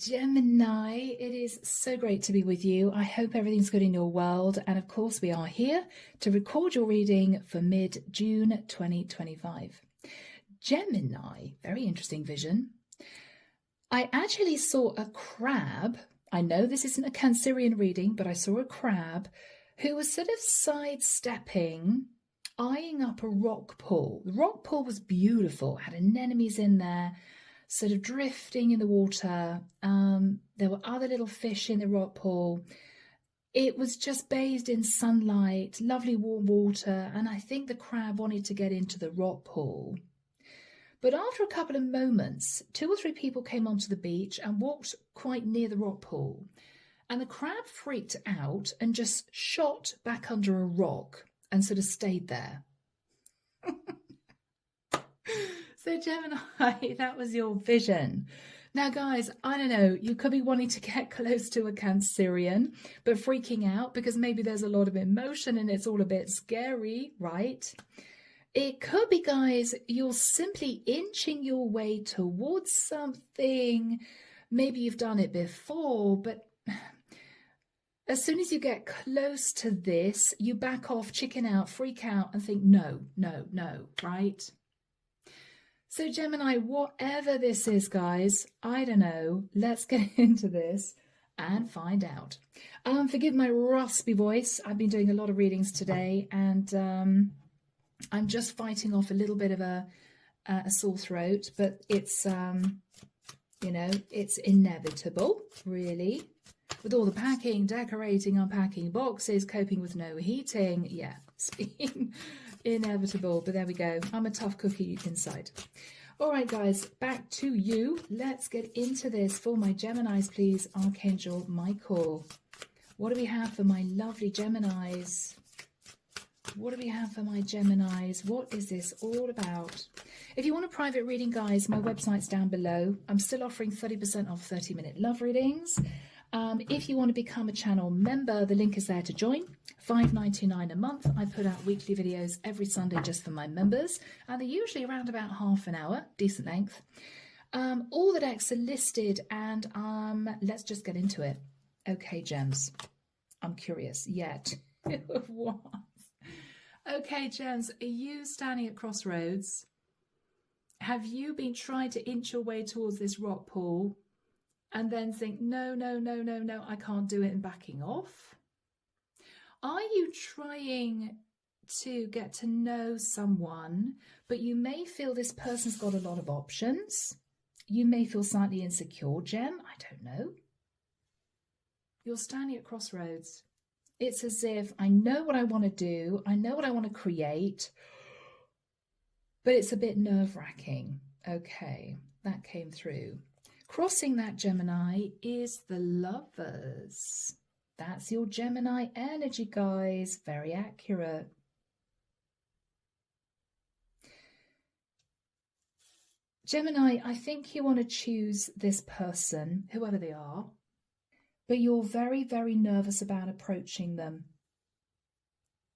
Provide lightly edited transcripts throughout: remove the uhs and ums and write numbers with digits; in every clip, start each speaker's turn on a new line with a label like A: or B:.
A: Gemini, it is so great to be with you. I hope everything's good in your world. And of course, we are here to record your reading for mid-June 2025. Gemini, very interesting vision. I actually saw a crab. I know this isn't a Cancerian reading, but I saw a crab who was sort of sidestepping, eyeing up a rock pool. The rock pool was beautiful, had anemones in there, sort of drifting in the water. There were other little fish in the rock pool. It was just bathed in sunlight, lovely warm water, and I think the crab wanted to get into the rock pool. But after a couple of moments, 2 or 3 people came onto the beach and walked quite near the rock pool, and the crab freaked out and just shot back under a rock and sort of stayed there. So Gemini, that was your vision. Now, guys, I don't know, you could be wanting to get close to a Cancerian, but freaking out because maybe there's a lot of emotion and it's all a bit scary, right? It could be, guys, you're simply inching your way towards something. Maybe you've done it before, but as soon as you get close to this, you back off, chicken out, freak out, and think, no, no, no, right? So Gemini, whatever this is, guys, I don't know. Let's get into this and find out. Forgive my raspy voice. I've been doing a lot of readings today, and I'm just fighting off a little bit of a sore throat, but it's, you know, it's inevitable, really. With all the packing, decorating, unpacking boxes, coping with no heating. Yeah, it's been inevitable, but there we go. I'm a tough cookie inside. All right, guys, back to you. Let's get into this. For my Geminis, please, Archangel Michael. What do we have for my lovely Geminis? What do we have for my Geminis? What is this all about? If you want a private reading, guys, my website's down below. I'm still offering 30% off 30-minute love readings. If you want to become a channel member, the link is there to join. $5.99 a month. I put out weekly videos every Sunday just for my members, and they're usually around about half an hour, decent length. All the decks are listed, and let's just get into it. Okay, Gems, I'm curious yet. What? Okay, Gems, are you standing at crossroads? Have you been trying to inch your way towards this rock pool and then think, no, no, no, no, no, I can't do it, and backing off? Are you trying to get to know someone, but you may feel this person's got a lot of options? You may feel slightly insecure, Gem. I don't know. You're standing at crossroads. It's as if I know what I want to do. I know what I want to create, but it's a bit nerve-wracking. Okay, that came through. Crossing that, Gemini, is the Lovers. That's your Gemini energy, guys. Very accurate. Gemini, I think you want to choose this person, whoever they are, but you're very, very nervous about approaching them.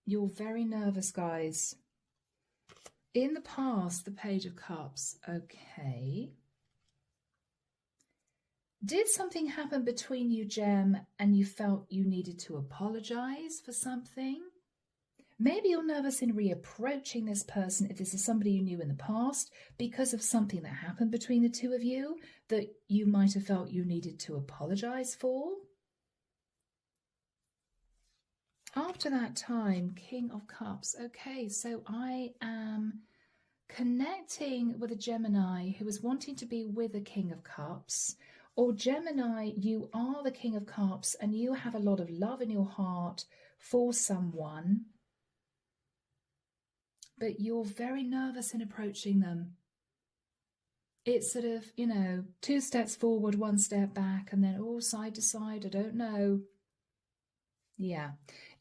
A: You're very nervous, guys. In the past, the Page of Cups. Okay. Did something happen between you, Gem, and you felt you needed to apologize for something? Maybe you're nervous in reapproaching this person if this is somebody you knew in the past because of something that happened between the two of you that you might have felt you needed to apologize for. After that time, King of Cups. Okay, so I am connecting with a Gemini who is wanting to be with a King of Cups. Or Gemini, you are the King of Cups and you have a lot of love in your heart for someone, but you're very nervous in approaching them. It's sort of, you know, 2 steps forward, 1 step back, and then, oh, side to side, I don't know. Yeah.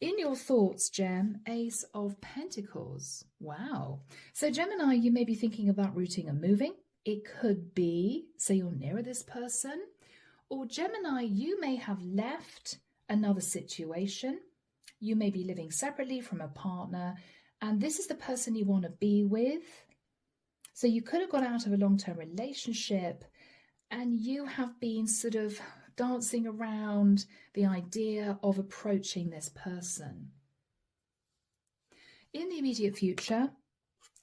A: In your thoughts, Gem, Ace of Pentacles. Wow. So Gemini, you may be thinking about rooting and moving. It could be, say you're nearer this person, or Gemini, you may have left another situation. You may be living separately from a partner, and this is the person you want to be with. So you could have got out of a long-term relationship and you have been sort of dancing around the idea of approaching this person. In the immediate future,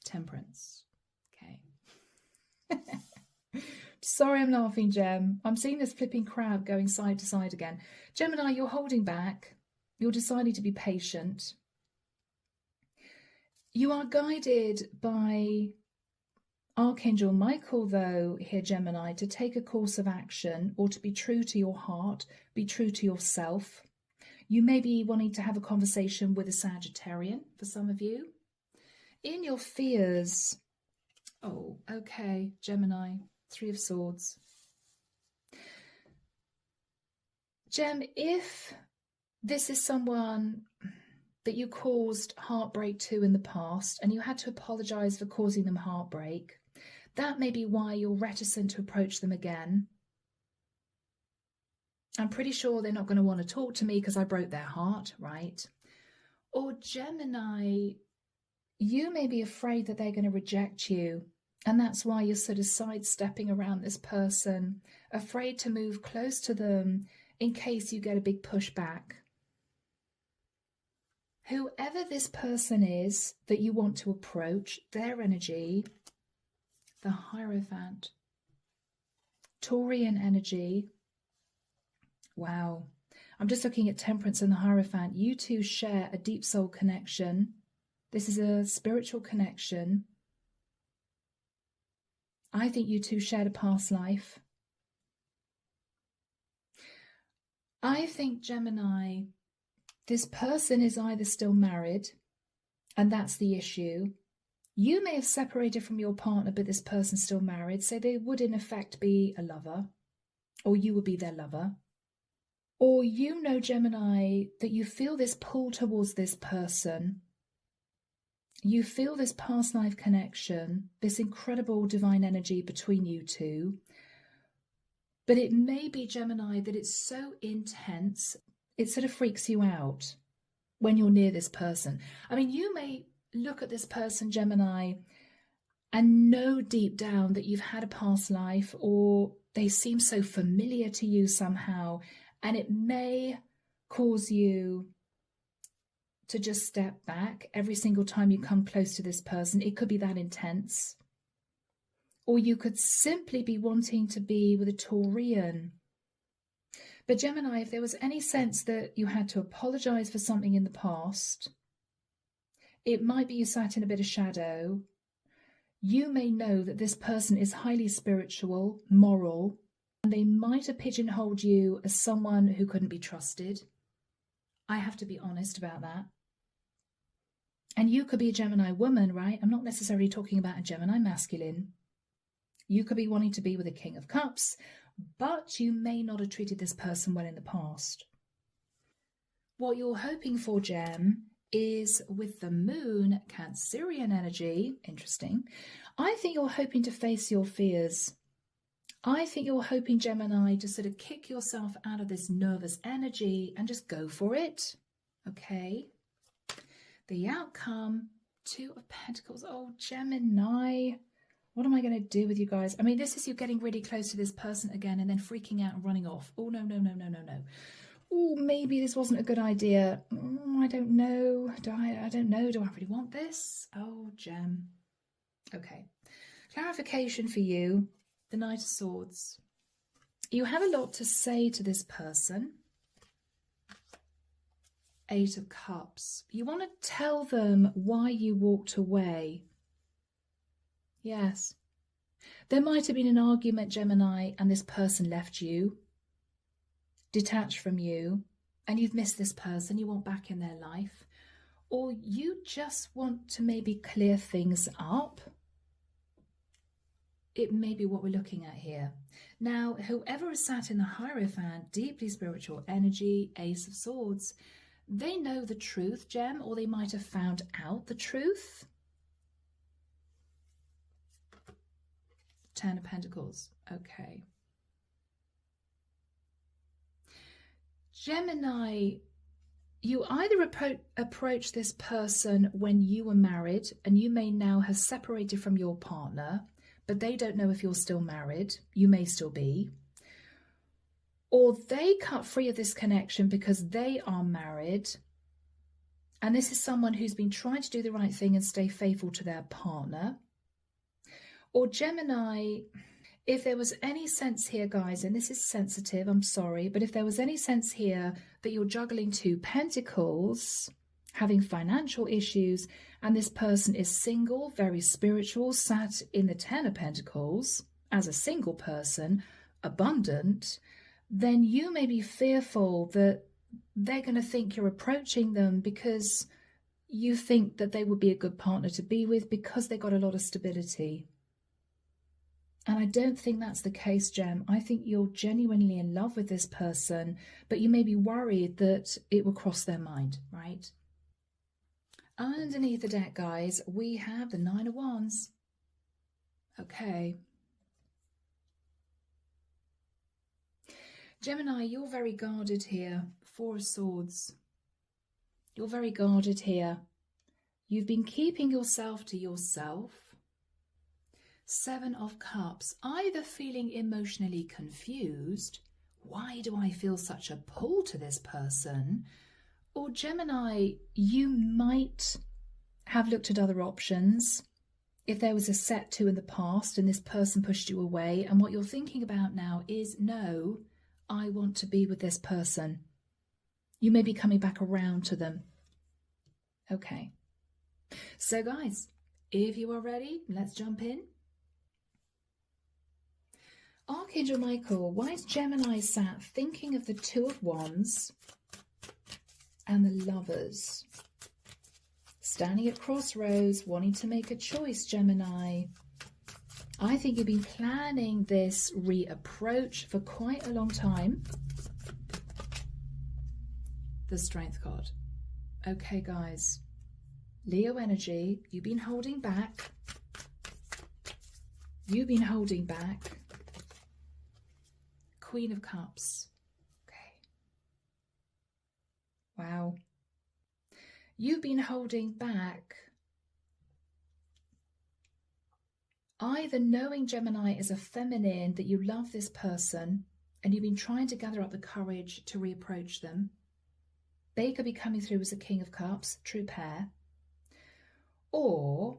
A: Temperance. Okay. Sorry I'm laughing, Gem. I'm seeing this flipping crab going side to side again. Gemini, you're holding back. You're deciding to be patient. You are guided by Archangel Michael, though, here, Gemini, to take a course of action or to be true to your heart, be true to yourself. You may be wanting to have a conversation with a Sagittarian for some of you. In your fears, oh, okay, Gemini, 3 of Swords. Gem, if this is someone that you caused heartbreak to in the past and you had to apologize for causing them heartbreak, that may be why you're reticent to approach them again. I'm pretty sure they're not going to want to talk to me because I broke their heart, right? Or Gemini, you may be afraid that they're going to reject you, and that's why you're sort of sidestepping around this person, afraid to move close to them in case you get a big pushback. Whoever this person is that you want to approach, their energy, the Hierophant, Taurian energy. Wow. I'm just looking at Temperance and the Hierophant. You two share a deep soul connection. This is a spiritual connection. I think you two shared a past life. I think, Gemini, this person is either still married, and that's the issue. You may have separated from your partner, but this person's still married, so they would in effect be a lover, or you would be their lover. Or you know, Gemini, that you feel this pull towards this person. You feel this past life connection, this incredible divine energy between you two. But it may be, Gemini, that it's so intense, it sort of freaks you out when you're near this person. I mean, you may look at this person, Gemini, and know deep down that you've had a past life, or they seem so familiar to you somehow, and it may cause you to just step back every single time you come close to this person. It could be that intense. Or you could simply be wanting to be with a Taurian. But Gemini, if there was any sense that you had to apologize for something in the past, it might be you sat in a bit of shadow. You may know that this person is highly spiritual, moral, and they might have pigeonholed you as someone who couldn't be trusted. I have to be honest about that. And you could be a Gemini woman, right? I'm not necessarily talking about a Gemini masculine. You could be wanting to be with a King of Cups, but you may not have treated this person well in the past. What you're hoping for, Gem, is with the Moon, Cancerian energy, interesting, I think you're hoping to face your fears. I think you're hoping, Gemini, to sort of kick yourself out of this nervous energy and just go for it. Okay. The outcome, 2 of Pentacles. Oh, Gemini. What am I going to do with you guys? I mean, this is you getting really close to this person again and then freaking out and running off. Oh, no, no, no, no, no, no. Oh, maybe this wasn't a good idea. I don't know. I don't know. Do I really want this? Oh, Gem. Okay. Clarification for you. The Knight of Swords. You have a lot to say to this person. 8 of Cups. You want to tell them why you walked away. Yes. There might have been an argument, Gemini, and this person left you, detached from you, and you've missed this person, you want back in their life. Or you just want to maybe clear things up. It may be what we're looking at here. Now, whoever is sat in the Hierophant, deeply spiritual energy, Ace of Swords, they know the truth, Gem, or they might have found out the truth. 10 of Pentacles. Okay. Gemini, you either approach this person when you were married and you may now have separated from your partner, but they don't know if you're still married. You may still be. Or they cut free of this connection because they are married. And this is someone who's been trying to do the right thing and stay faithful to their partner. Or Gemini, if there was any sense here, guys, and this is sensitive, I'm sorry, but if there was any sense here that you're juggling 2 pentacles, having financial issues, and this person is single, very spiritual, sat in the 10 of Pentacles as a single person, abundant, then you may be fearful that they're going to think you're approaching them because you think that they would be a good partner to be with because they got a lot of stability. And I don't think that's the case, Gem. I think you're genuinely in love with this person, but you may be worried that it will cross their mind, right? Underneath the deck, guys, we have the 9 of Wands. Okay. Gemini, you're very guarded here. 4 of Swords. You're very guarded here. You've been keeping yourself to yourself. 7 of Cups. Either feeling emotionally confused. Why do I feel such a pull to this person? Or Gemini, you might have looked at other options. If there was a set 2 in the past and this person pushed you away, and what you're thinking about now is, no, I want to be with this person. You may be coming back around to them. Okay. So guys, if you are ready, let's jump in. Archangel Michael, why is Gemini sat thinking of the 2 of Wands and the Lovers? Standing at crossroads, wanting to make a choice, Gemini. I think you've been planning this reapproach for quite a long time. The Strength card. Okay, guys. Leo energy, you've been holding back. You've been holding back. Queen of Cups. Okay. Wow. You've been holding back. Either knowing, Gemini, as a feminine that you love this person and you've been trying to gather up the courage to reapproach them. They could be coming through as a King of Cups, true pair. Or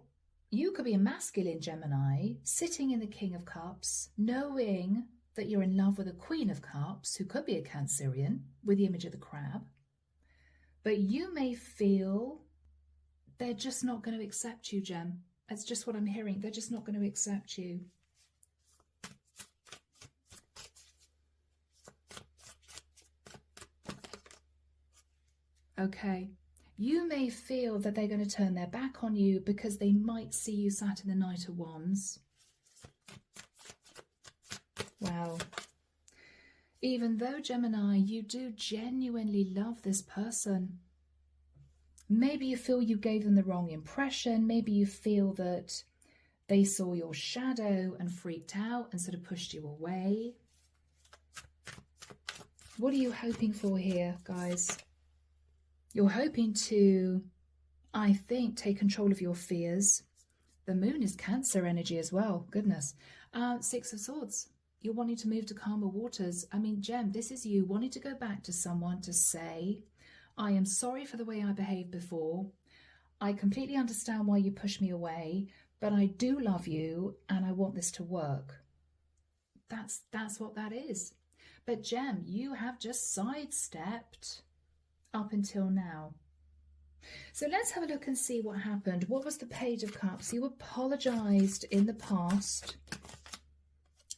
A: you could be a masculine Gemini sitting in the King of Cups, knowing that you're in love with a Queen of Cups, who could be a Cancerian with the image of the crab. But you may feel they're just not going to accept you, Gem. That's just what I'm hearing. They're just not going to accept you. Okay. You may feel that they're going to turn their back on you because they might see you sat in the Knight of Wands. Wow. Even though, Gemini, you do genuinely love this person. Maybe you feel you gave them the wrong impression. Maybe you feel that they saw your shadow and freaked out and sort of pushed you away. What are you hoping for here, guys? You're hoping to, I think, take control of your fears. The moon is Cancer energy as well. Goodness. 6 of Swords. You're wanting to move to calmer waters. I mean, Gem, this is you wanting to go back to someone to say, I am sorry for the way I behaved before. I completely understand why you pushed me away, but I do love you and I want this to work. That's what that is. But Gem, you have just sidestepped up until now. So let's have a look and see what happened. What was the Page of Cups? You apologized in the past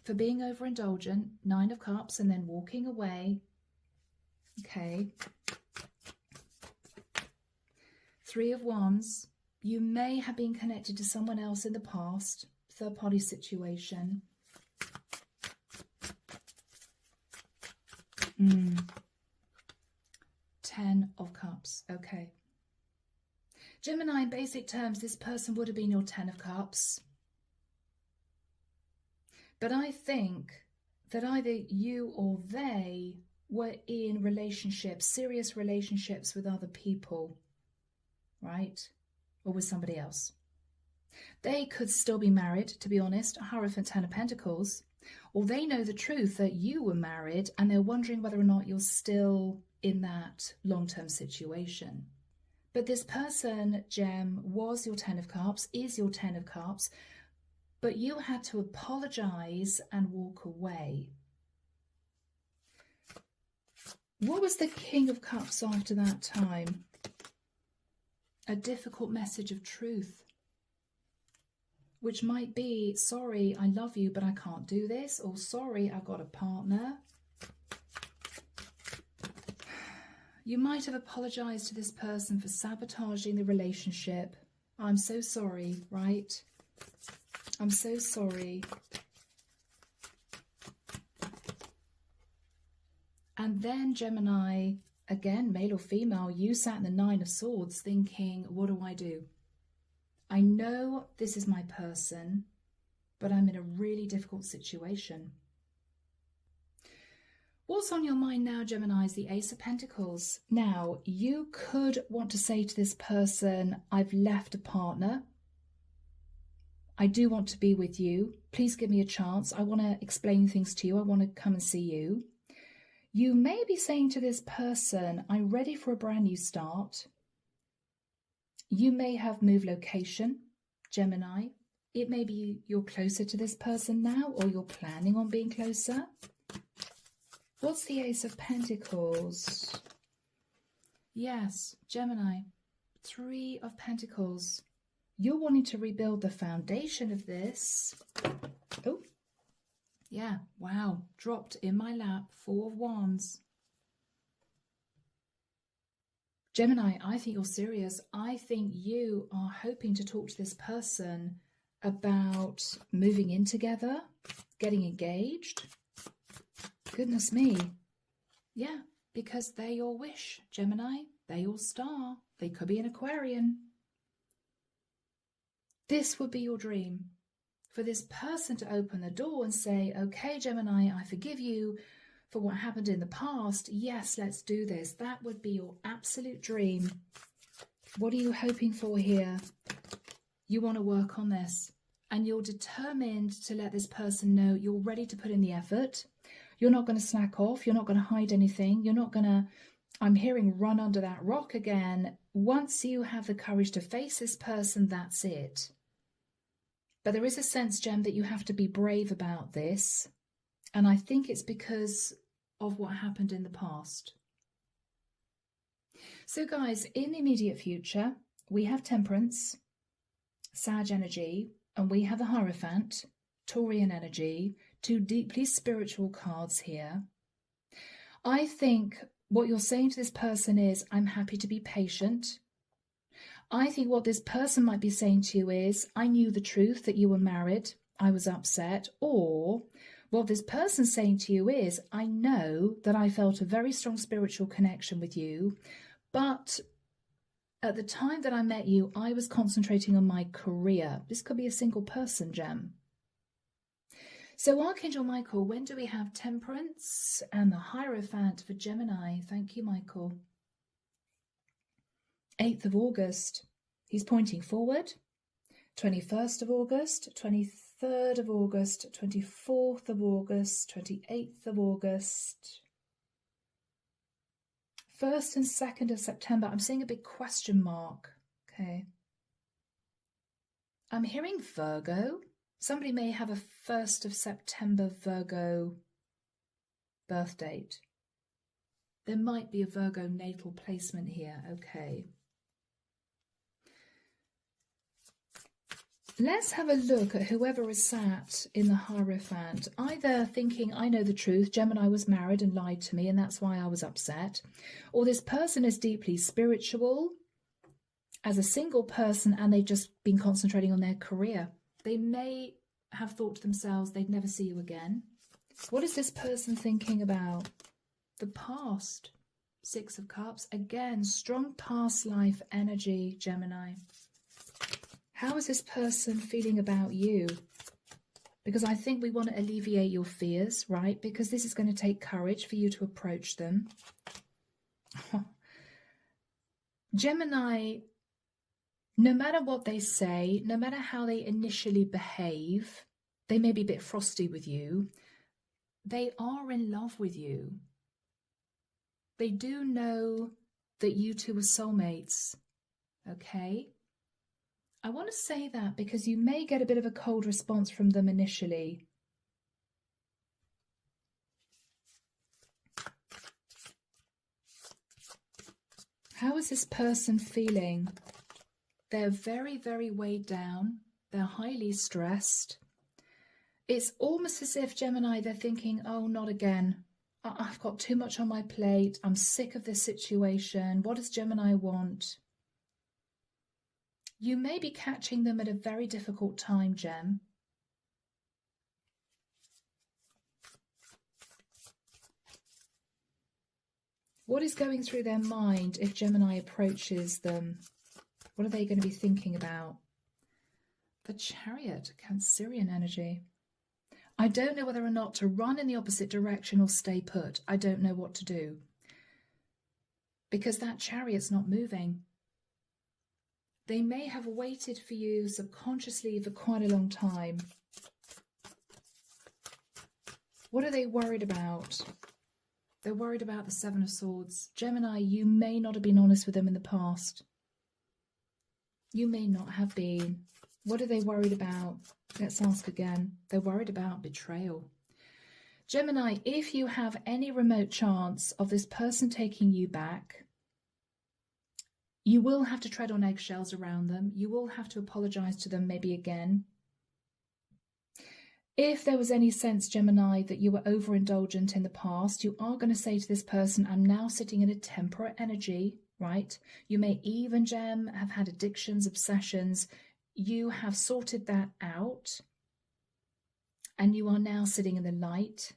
A: for being overindulgent. 9 of Cups and then walking away. Okay. 3 of Wands. You may have been connected to someone else in the past. Third party situation. 10 of Cups. Okay. Gemini, in basic terms, this person would have been your 10 of Cups. But I think that either you or they were in relationships, serious relationships with other people, right? Or with somebody else. They could still be married, to be honest, Hierophant, Ten of Pentacles, or they know the truth that you were married and they're wondering whether or not you're still in that long-term situation. But this person, Gem, was your Ten of Cups, is your Ten of Cups, but you had to apologize and walk away. What was the King of Cups after that time? A difficult message of truth, which might be, sorry, I love you, but I can't do this, or sorry, I've got a partner. You might have apologized to this person for sabotaging the relationship. I'm so sorry, right? I'm so sorry. And then Gemini, again, male or female, you sat in the Nine of Swords thinking, what do I do? I know this is my person, but I'm in a really difficult situation. What's on your mind now, Gemini, is the Ace of Pentacles. Now, you could want to say to this person, I've left a partner. I do want to be with you. Please give me a chance. I want to explain things to you. I want to come and see you. You may be saying to this person, I'm ready for a brand new start. You may have moved location, Gemini. It may be you're closer to this person now, or you're planning on being closer. What's the Ace of Pentacles? Yes, Gemini, Three of Pentacles. You're wanting to rebuild the foundation of this. Oh, yeah, wow, dropped in my lap, Four of Wands. Gemini, I think you're serious. I think you are hoping to talk to this person about moving in together, getting engaged. Goodness me. Yeah, because they're your wish, Gemini. They're your star. They could be an Aquarian. This would be your dream. For this person to open the door and say, okay, Gemini, I forgive you for what happened in the past. Yes, let's do this. That would be your absolute dream. What are you hoping for here? You want to work on this. And you're determined to let this person know you're ready to put in the effort. You're not going to slack off. You're not going to hide anything. You're not going to, I'm hearing, run under that rock again. Once you have the courage to face this person, that's it. But there is a sense, Gem, that you have to be brave about this. And I think it's because of what happened in the past. So guys, in the immediate future, we have Temperance, Sag energy, and we have the Hierophant, Taurian energy, two deeply spiritual cards here. I think what you're saying to this person is, I'm happy to be patient. I think what this person might be saying to you is, I knew the truth that you were married. I was upset. Or what this person's saying to you is, I know that I felt a very strong spiritual connection with you, but at the time that I met you, I was concentrating on my career. This could be a single person, Gem. So Archangel Michael, when do we have Temperance and the Hierophant for Gemini? Thank you, Michael. 8th of August. He's pointing forward. 21st of August, 23rd of August, 24th of August, 28th of August. 1st and 2nd of September. I'm seeing a big question mark. Okay. I'm hearing Virgo. Somebody may have a 1st of September Virgo birth date. There might be a Virgo natal placement here. Okay. Let's have a look at whoever is sat in the Hierophant, either thinking, I know the truth, Gemini was married and lied to me and that's why I was upset, or this person is deeply spiritual as a single person and they've just been concentrating on their career. They may have thought to themselves they'd never see you again. What is this person thinking about? The past. 6 of Cups. Again, strong past life energy, Gemini. How is this person feeling about you? Because I think we want to alleviate your fears, right? Because this is going to take courage for you to approach them. Gemini, no matter what they say, no matter how they initially behave, they may be a bit frosty with you. They are in love with you. They do know that you two are soulmates, okay? I want to say that because you may get a bit of a cold response from them initially. How is this person feeling? They're very, very weighed down. They're highly stressed. It's almost as if, Gemini, they're thinking, oh, not again. I've got too much on my plate. I'm sick of this situation. What does Gemini want? You may be catching them at a very difficult time, Gem. What is going through their mind if Gemini approaches them? What are they going to be thinking about? The Chariot, Cancerian energy. I don't know whether or not to run in the opposite direction or stay put. I don't know what to do. Because that Chariot's not moving. They may have waited for you subconsciously for quite a long time. What are they worried about? They're worried about the Seven of Swords. Gemini, you may not have been honest with them in the past. You may not have been. What are they worried about? Let's ask again. They're worried about betrayal. Gemini, if you have any remote chance of this person taking you back, you will have to tread on eggshells around them. You will have to apologize to them maybe again. If there was any sense, Gemini, that you were overindulgent in the past, you are going to say to this person, I'm now sitting in a temperate energy, right? You may even, Gem, have had addictions, obsessions. You have sorted that out and you are now sitting in the light.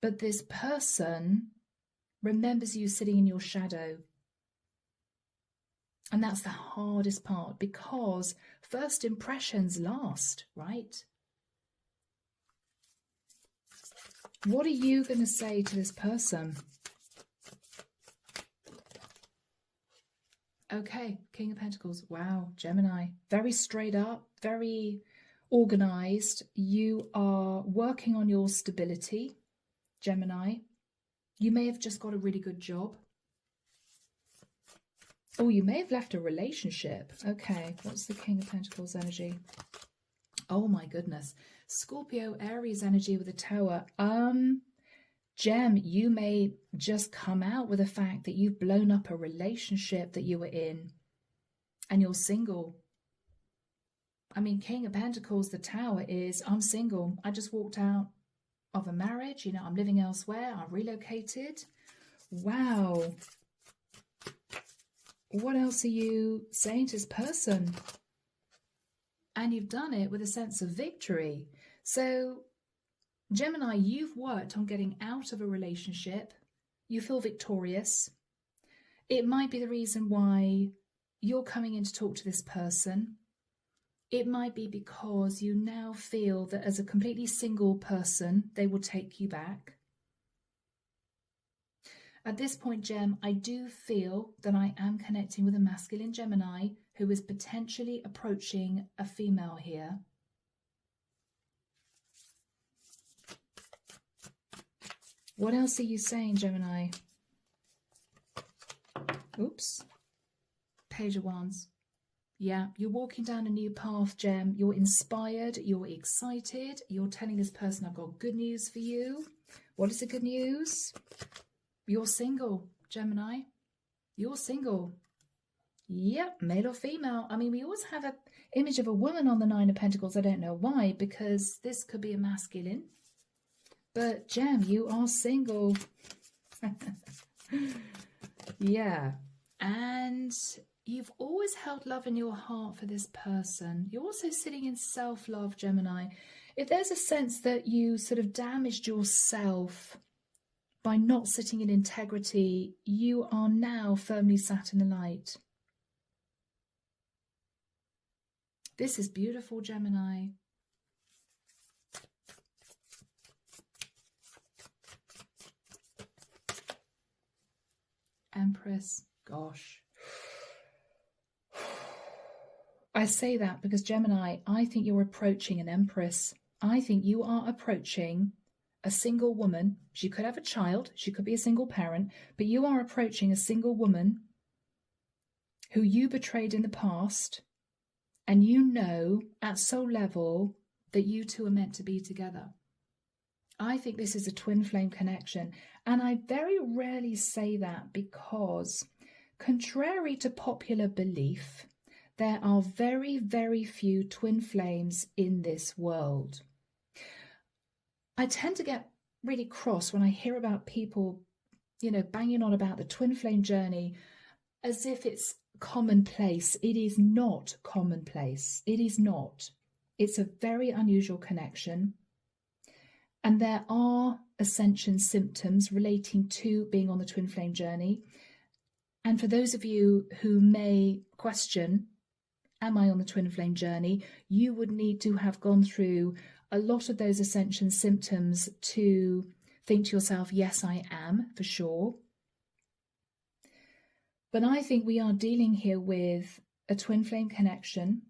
A: But this person remembers you sitting in your shadow. And that's the hardest part because first impressions last, right? What are you going to say to this person? Okay, King of Pentacles. Wow, Gemini. Very straight up, very organized. You are working on your stability, Gemini. You may have just got a really good job. Oh, you may have left a relationship. Okay, what's the King of Pentacles energy? Oh my goodness. Scorpio, Aries energy with a Tower. Gem, you may just come out with the fact that you've blown up a relationship that you were in and you're single. I mean, King of Pentacles, the Tower is, I'm single. I just walked out of a marriage. You know, I'm living elsewhere. I relocated. Wow. What else are you saying to this person? And you've done it with a sense of victory. So, Gemini, you've worked on getting out of a relationship. You feel victorious. It might be the reason why you're coming in to talk to this person. It might be because you now feel that as a completely single person, they will take you back. At this point, Gem, I do feel that I am connecting with a masculine Gemini who is potentially approaching a female here. What else are you saying, Gemini? Oops. Page of Wands. Yeah, you're walking down a new path, Gem. You're inspired. You're excited. You're telling this person, I've got good news for you. What is the good news? You're single, Gemini. You're single. Yep, male or female. I mean, we always have an image of a woman on the Nine of Pentacles. I don't know why, because this could be a masculine. But, Gem, you are single. Yeah. And you've always held love in your heart for this person. You're also sitting in self-love, Gemini. If there's a sense that you sort of damaged yourself by not sitting in integrity, you are now firmly sat in the light. This is beautiful, Gemini. Empress, gosh. I say that because Gemini, I think you're approaching an empress. I think you are approaching a single woman. She could have a child, she could be a single parent, but you are approaching a single woman who you betrayed in the past, and you know at soul level that you two are meant to be together. I think this is a twin flame connection, and I very rarely say that because, contrary to popular belief, there are very, very few twin flames in this world. I tend to get really cross when I hear about people, banging on about the twin flame journey as if it's commonplace. It is not commonplace. It is not. It's a very unusual connection. And there are ascension symptoms relating to being on the twin flame journey. And for those of you who may question, am I on the twin flame journey? You would need to have gone through a lot of those ascension symptoms to think to yourself, yes, I am, for sure. But I think we are dealing here with a twin flame connection.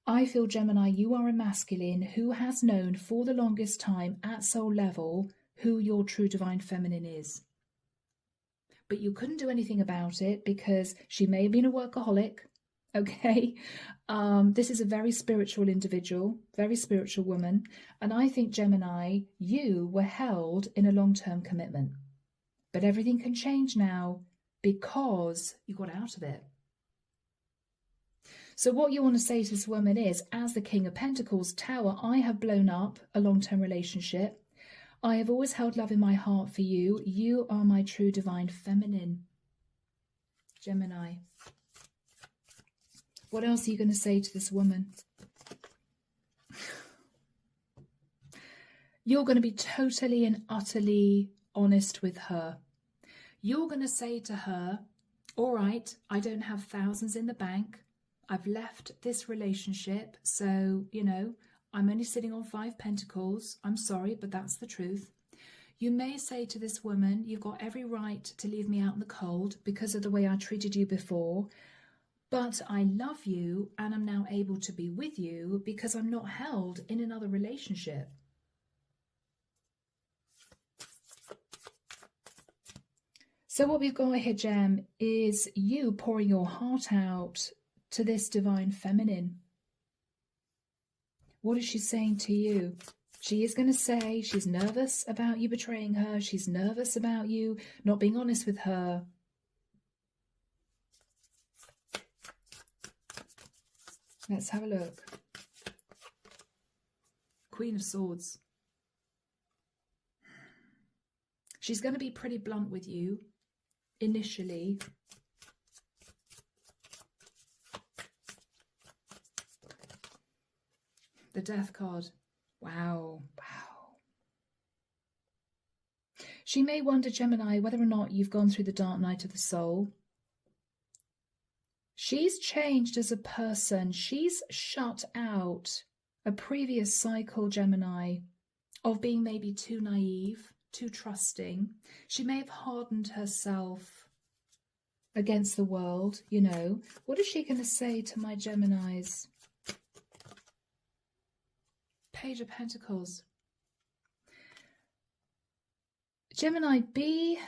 A: I feel, Gemini, you are a masculine who has known for the longest time at soul level who your true divine feminine is. But you couldn't do anything about it because she may have been a workaholic. Okay, this is a very spiritual individual, very spiritual woman. And I think, Gemini, you were held in a long-term commitment. But everything can change now because you got out of it. So what you want to say to this woman is, as the King of Pentacles Tower, I have blown up a long-term relationship. I have always held love in my heart for you. You are my true divine feminine. Gemini. What else are you going to say to this woman? You're going to be totally and utterly honest with her. You're going to say to her, all right, I don't have thousands in the bank. I've left this relationship. So, I'm only sitting on 5 pentacles. I'm sorry, but that's the truth. You may say to this woman, you've got every right to leave me out in the cold because of the way I treated you before. But I love you and I'm now able to be with you because I'm not held in another relationship. So what we've got here, Gem, is you pouring your heart out to this divine feminine. What is she saying to you? She is going to say she's nervous about you betraying her. She's nervous about you not being honest with her. Let's have a look. Queen of Swords. She's going to be pretty blunt with you initially. The Death card. Wow. Wow. She may wonder, Gemini, whether or not you've gone through the dark night of the soul. She's changed as a person. She's shut out a previous cycle, Gemini, of being maybe too naive, too trusting. She may have hardened herself against the world, What is she going to say to my Geminis? Page of Pentacles. Gemini, be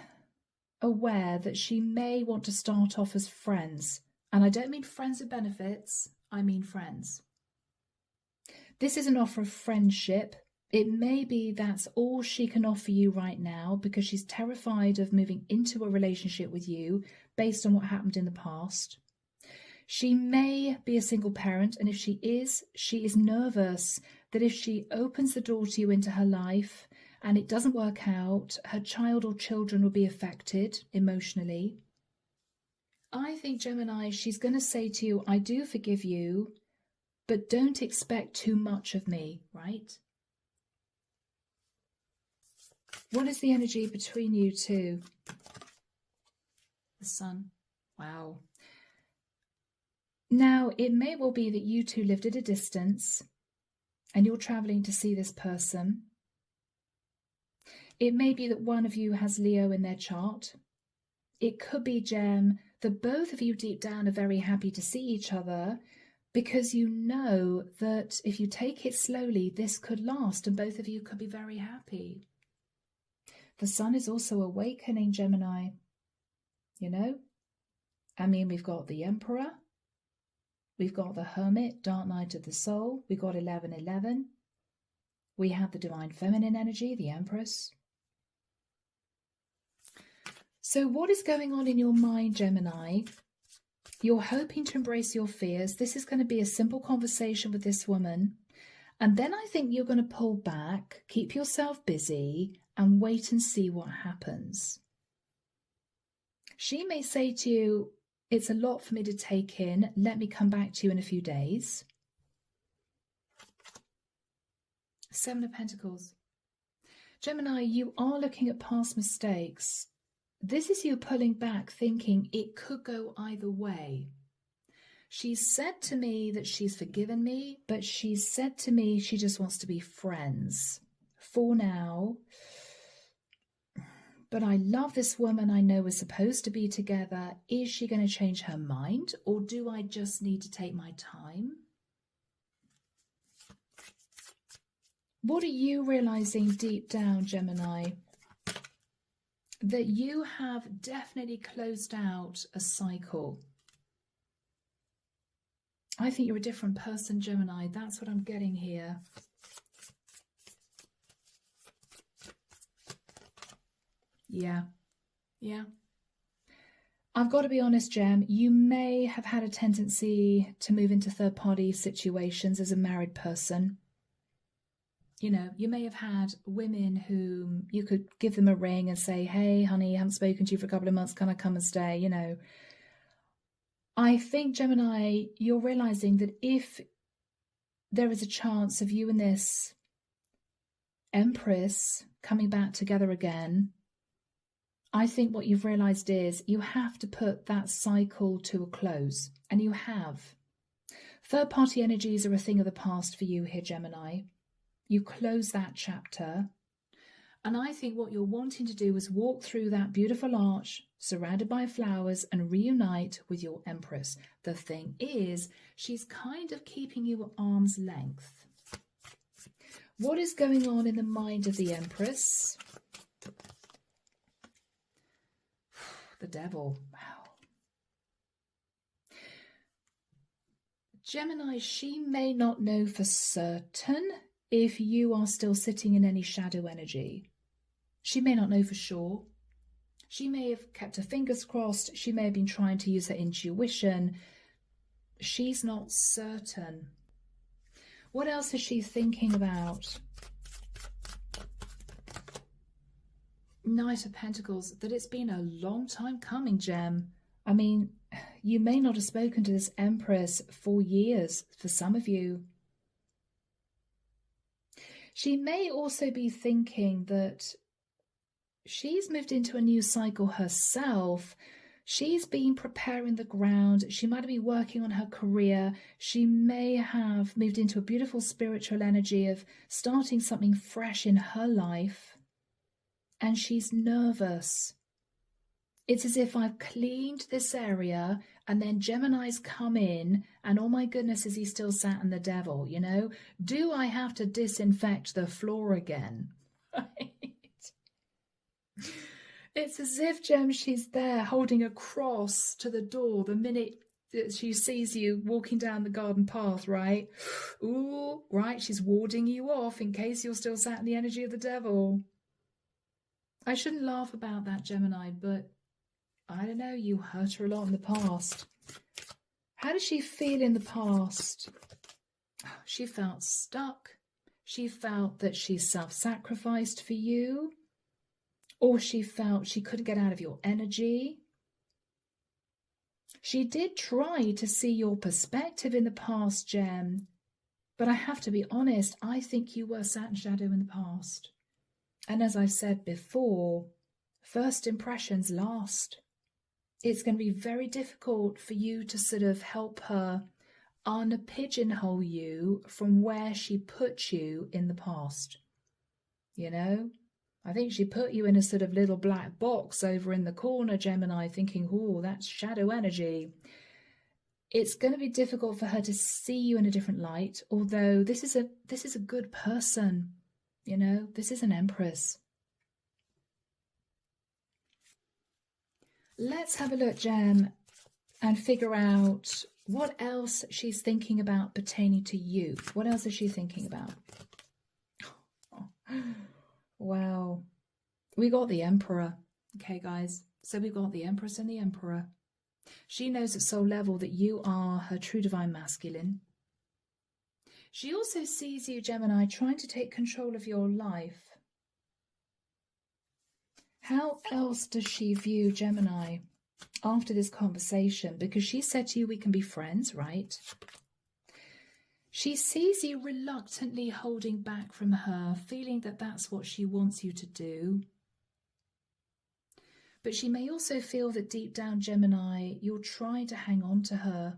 A: aware that she may want to start off as friends. And I don't mean friends with benefits, I mean friends. This is an offer of friendship. It may be that's all she can offer you right now because she's terrified of moving into a relationship with you based on what happened in the past. She may be a single parent, and if she is nervous that if she opens the door to you into her life and it doesn't work out, her child or children will be affected emotionally. I think, Gemini, she's going to say to you, I do forgive you, but don't expect too much of me, right? What is the energy between you two? The Sun. Wow. Now, it may well be that you two lived at a distance and you're traveling to see this person. It may be that one of you has Leo in their chart. It could be, Gem, that both of you deep down are very happy to see each other, because you know that if you take it slowly, this could last and both of you could be very happy. The sun is also awakening, Gemini. You know? I mean, we've got the Emperor. We've got the Hermit, Dark Night of the Soul. We've got 1111. We have the Divine Feminine energy, the Empress. So what is going on in your mind, Gemini? You're hoping to embrace your fears. This is going to be a simple conversation with this woman. And then I think you're going to pull back, keep yourself busy, and wait and see what happens. She may say to you, it's a lot for me to take in. Let me come back to you in a few days. 7 of Pentacles. Gemini, you are looking at past mistakes. This is you pulling back, thinking it could go either way. She said to me that she's forgiven me, but she said to me she just wants to be friends for now. But I love this woman. I know we're supposed to be together. Is she going to change her mind, or do I just need to take my time? What are you realizing deep down, Gemini? That you have definitely closed out a cycle. I think you're a different person, Gemini. That's what I'm getting here. Yeah. I've got to be honest, Gem, you may have had a tendency to move into third-party situations as a married person. You know, you may have had women whom you could give them a ring and say, hey, honey, I haven't spoken to you for a couple of months. Can I come and stay? You know, I think, Gemini, you're realizing that if there is a chance of you and this Empress coming back together again, I think what you've realized is you have to put that cycle to a close. And you have. Third-party energies are a thing of the past for you here, Gemini. You close that chapter. And I think what you're wanting to do is walk through that beautiful arch surrounded by flowers and reunite with your Empress. The thing is, she's kind of keeping you at arm's length. What is going on in the mind of the Empress? The Devil. Wow. Gemini, she may not know for certain if you are still sitting in any shadow energy. She may not know for sure. She may have kept her fingers crossed. She may have been trying to use her intuition. She's not certain. What else is she thinking about? Knight of Pentacles, that it's been a long time coming, Gem. I mean, you may not have spoken to this Empress for years, for some of you. She may also be thinking that she's moved into a new cycle herself. She's been preparing the ground. She might be working on her career. She may have moved into a beautiful spiritual energy of starting something fresh in her life. And she's nervous. It's as if I've cleaned this area and then Gemini's come in and oh my goodness, is he still sat in the Devil, you know? Do I have to disinfect the floor again? Right? It's as if, Gem, she's there holding a cross to the door the minute that she sees you walking down the garden path, right? Ooh, right, she's warding you off in case you're still sat in the energy of the Devil. I shouldn't laugh about that, Gemini, but I don't know, you hurt her a lot in the past. How did she feel in the past? She felt stuck. She felt that she self-sacrificed for you. Or she felt she couldn't get out of your energy. She did try to see your perspective in the past, Gem. But I have to be honest, I think you were sat in shadow in the past. And as I've said before, first impressions last. It's going to be very difficult for you to sort of help her unpigeonhole you from where she put you in the past. You know? I think she put you in a sort of little black box over in the corner, Gemini, thinking, oh, that's shadow energy. It's going to be difficult for her to see you in a different light, although this is a good person. You know, this is an empress. Let's have a look, Gem, and figure out what else she's thinking about pertaining to you. What else is she thinking about? Wow. We got the Emperor. Okay, guys. So we've got the Empress and the Emperor. She knows at soul level that you are her true divine masculine. She also sees you, Gemini, trying to take control of your life. How else does she view Gemini after this conversation? Because she said to you, we can be friends, right? She sees you reluctantly holding back from her, feeling that that's what she wants you to do. But she may also feel that deep down, Gemini, you're trying to hang on to her.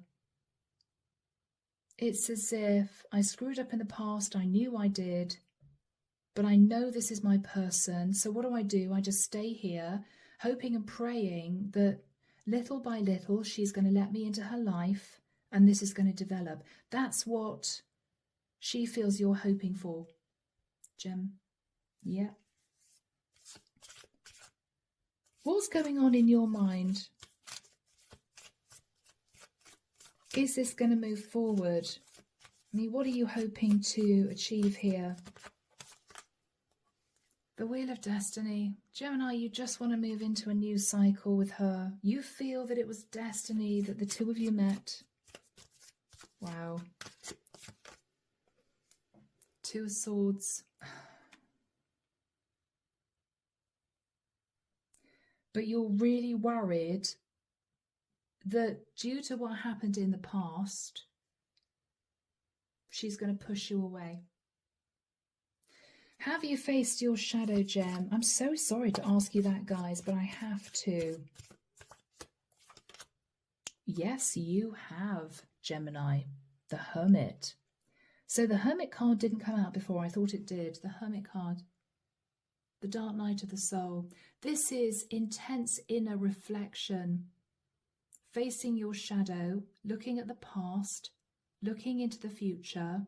A: It's as if I screwed up in the past, I knew I did, but I know this is my person. So what do? I just stay here, hoping and praying that little by little she's going to let me into her life and this is going to develop. That's what she feels you're hoping for, Gem. Yeah. What's going on in your mind? Is this going to move forward? I mean, what are you hoping to achieve here? The Wheel of Destiny. Gemini, you just want to move into a new cycle with her. You feel that it was destiny that the two of you met. Wow. Two of Swords. But you're really worried that due to what happened in the past, she's going to push you away. Have you faced your shadow, Gem? I'm so sorry to ask you that, guys, but I have to. Yes, you have, Gemini, the Hermit. So the Hermit card didn't come out before. I thought it did. The Hermit card. The Dark Night of the Soul. This is intense inner reflection. Facing your shadow, looking at the past, looking into the future,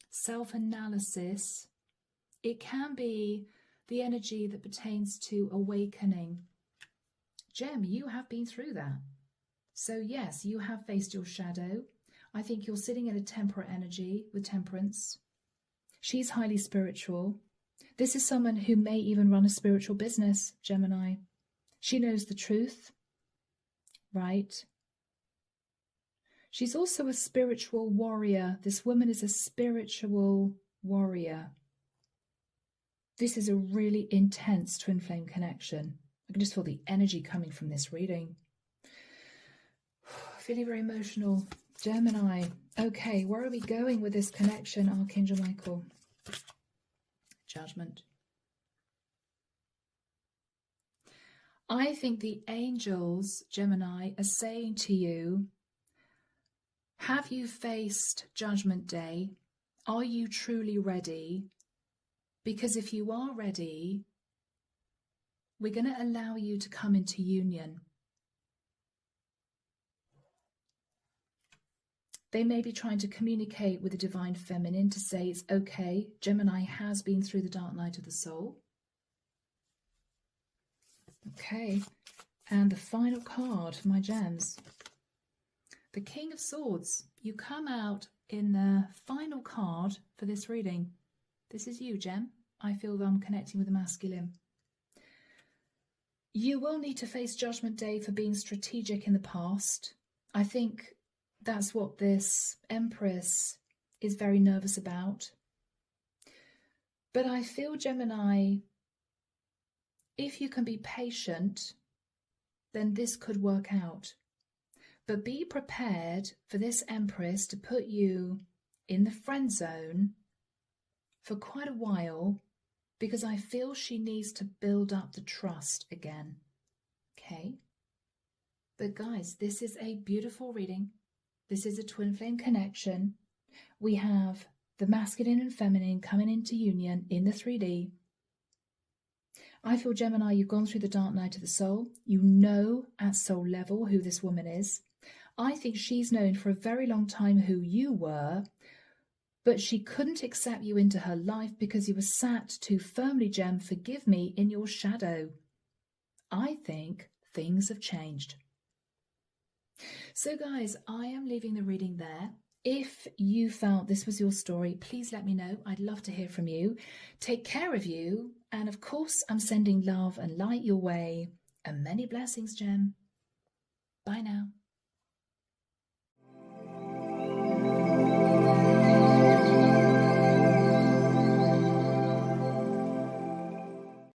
A: self-analysis. It can be the energy that pertains to awakening. Gem, you have been through that. So yes, you have faced your shadow. I think you're sitting in a temperate energy with Temperance. She's highly spiritual. This is someone who may even run a spiritual business, Gemini. She knows the truth, right? She's also a spiritual warrior. This woman is a spiritual warrior. This is a really intense twin flame connection. I can just feel the energy coming from this reading. Feeling very emotional. Gemini. Okay, where are we going with this connection, Archangel Michael? Judgment. I think the angels, Gemini, are saying to you, have you faced Judgment Day? Are you truly ready? Because if you are ready, we're going to allow you to come into union. They may be trying to communicate with the Divine Feminine to say it's okay. Gemini has been through the Dark Night of the Soul. Okay, and the final card for my gems. The King of Swords. You come out in the final card for this reading. This is you, Gem. I feel that I'm connecting with the masculine. You will need to face Judgment Day for being strategic in the past. I think that's what this Empress is very nervous about. But I feel, Gemini, if you can be patient, then this could work out. But be prepared for this Empress to put you in the friend zone for quite a while, because I feel she needs to build up the trust again. Okay? But guys, this is a beautiful reading. This is a twin flame connection. We have the masculine and feminine coming into union in the 3D. I feel, Gemini, you've gone through the dark night of the soul. You know at soul level who this woman is. I think she's known for a very long time who you were, but she couldn't accept you into her life because you were sat too firmly, Gem, forgive me, in your shadow. I think things have changed. So guys, I am leaving the reading there. If you felt this was your story, please let me know. I'd love to hear from you. Take care of you. And of course, I'm sending love and light your way. And many blessings, Gem. Bye now.